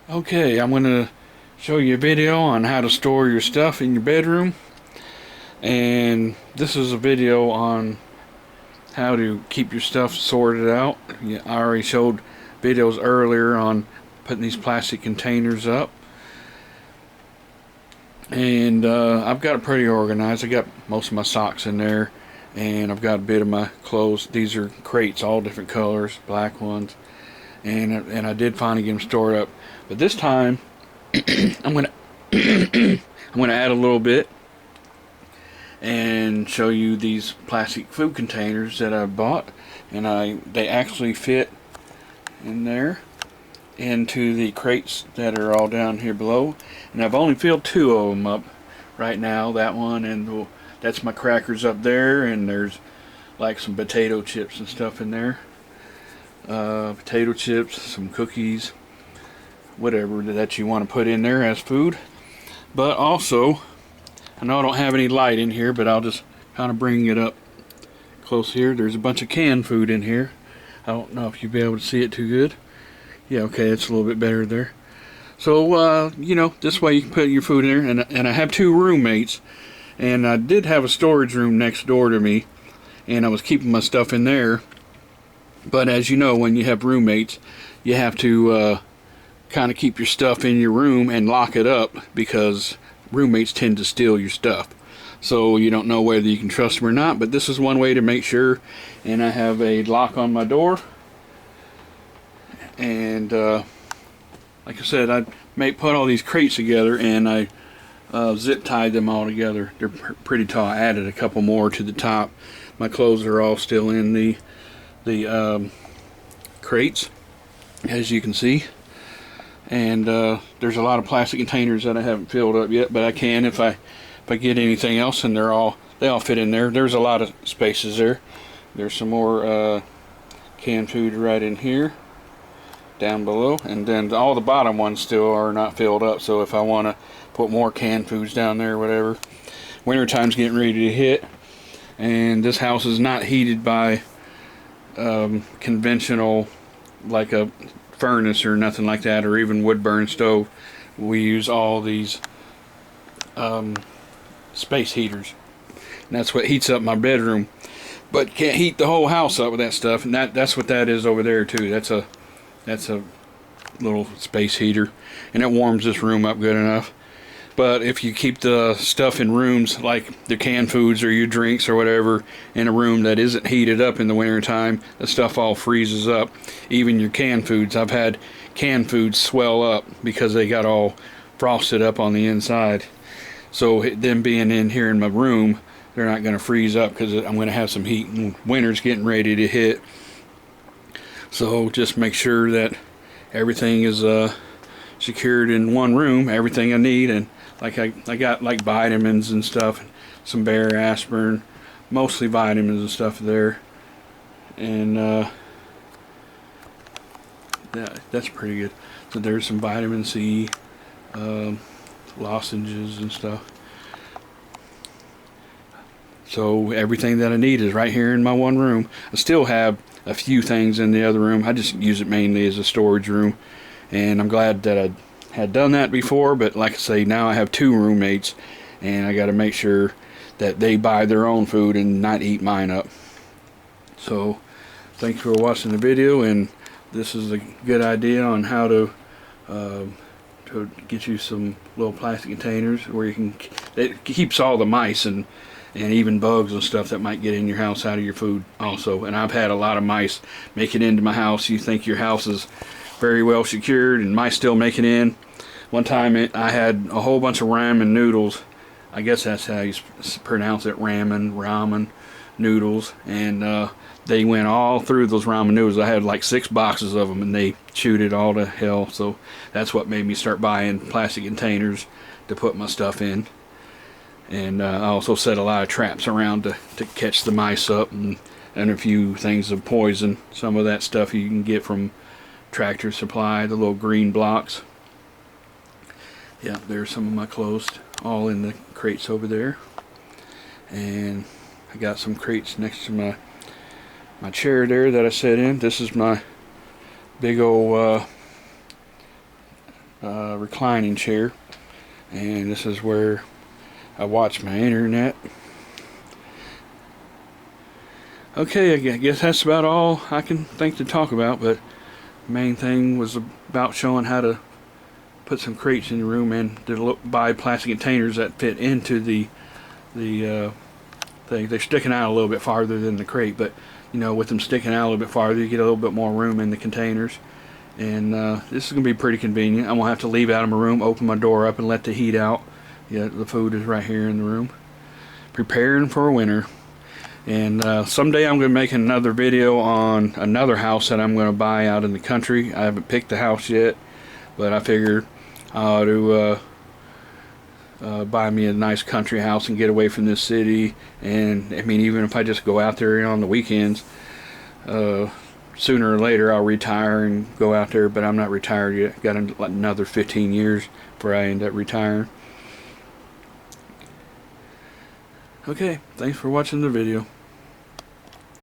Okay, I'm going to show you a video on how to store your stuff in your bedroom. And this is a video on how to keep your stuff sorted out. Yeah, I already showed videos earlier on putting these plastic containers up. And I've got it pretty organized. I got most of my socks in there. And I've got a bit of my clothes. These are crates, all different colors, black ones. And I did finally get them stored up. But this time, I'm gonna I'm gonna add a little bit and show you these plastic food containers that I bought, and they actually fit in there into the crates that are all down here below. And I've only filled two of them up right now. That one, and that's my crackers up there, and there's like some potato chips and stuff in there. Potato chips, some cookies, whatever that you want to put in there as food. But also, I know I don't have any light in here, but I'll just kind of bring it up close here. There's a bunch of canned food in here. I don't know if you'll be able to see it too good. Yeah, okay, it's a little bit better there. So, this way you can put your food in there. And I have two roommates, and I did have a storage room next door to me, and I was keeping my stuff in there. But as you know, when you have roommates, you have to kind of keep your stuff in your room and lock it up, because roommates tend to steal your stuff. So you don't know whether you can trust them or not, but this is one way to make sure. And I have a lock on my door. And like I said, I put all these crates together, and I zip tied them all together. They're pretty tall. I added a couple more to the top. My clothes are all still in the crates, as you can see. And there's a lot of plastic containers that I haven't filled up yet, but I can if I get anything else, and they all fit in there. There's a lot of spaces there. There's some more canned food right in here, down below, and then all the bottom ones still are not filled up. So if I want to put more canned foods down there or whatever. Winter time's getting ready to hit, and this house is not heated by conventional, like a furnace or nothing like that, or even wood burn stove. We use all these space heaters, and that's what heats up my bedroom, but can't heat the whole house up with that stuff. And that's what that is over there too. That's a little space heater, and it warms this room up good enough. But if you keep the stuff in rooms, like the canned foods or your drinks or whatever, in a room that isn't heated up in the winter time, the stuff all freezes up. Even your canned foods. I've had canned foods swell up because they got all frosted up on the inside. So them being in here in my room, they're not going to freeze up because I'm going to have some heat, and winter's getting ready to hit. So just make sure that everything is secured in one room, everything I need. And like I got like vitamins and stuff, some Bayer aspirin, mostly vitamins and stuff there. And that's pretty good. So there's some vitamin C lozenges and stuff. So everything that I need is right here in my one room. I still have a few things in the other room. I just use it mainly as a storage room, and I'm glad that I had done that before. But like I say, now I have two roommates, and I got to make sure that they buy their own food and not eat mine up. So thanks for watching the video, and this is a good idea on how to get you some little plastic containers where you can, it keeps all the mice and even bugs and stuff that might get in your house out of your food also. And I've had a lot of mice make it into my house. You think your house is very well secured, and mice still make it in. One time I had a whole bunch of ramen noodles. I guess that's how you pronounce it, ramen noodles. And they went all through those ramen noodles. I had like 6 boxes of them, and they chewed it all to hell. So that's what made me start buying plastic containers to put my stuff in. And I also set a lot of traps around to catch the mice up, and a few things of poison. Some of that stuff you can get from Tractor Supply, the little green blocks. Yeah, there's some of my clothes all in the crates over there. And I got some crates next to my chair there that I sit in. This is my big old reclining chair, and this is where I watch my internet. Okay, I guess that's about all I can think to talk about, but the main thing was about showing how to put some crates in the room and to buy plastic containers that fit into the thing. They're sticking out a little bit farther than the crate, but you know, with them sticking out a little bit farther, you get a little bit more room in the containers. And this is going to be pretty convenient. I'm going to have to leave out of my room, open my door up, and let the heat out. Yeah, the food is right here in the room. Preparing for winter. And someday I'm going to make another video on another house that I'm going to buy out in the country. I haven't picked the house yet, but I figured I ought to buy me a nice country house and get away from this city. And I mean, even if I just go out there on the weekends, sooner or later I'll retire and go out there, but I'm not retired yet. Got another 15 years before I end up retiring. Okay, thanks for watching the video.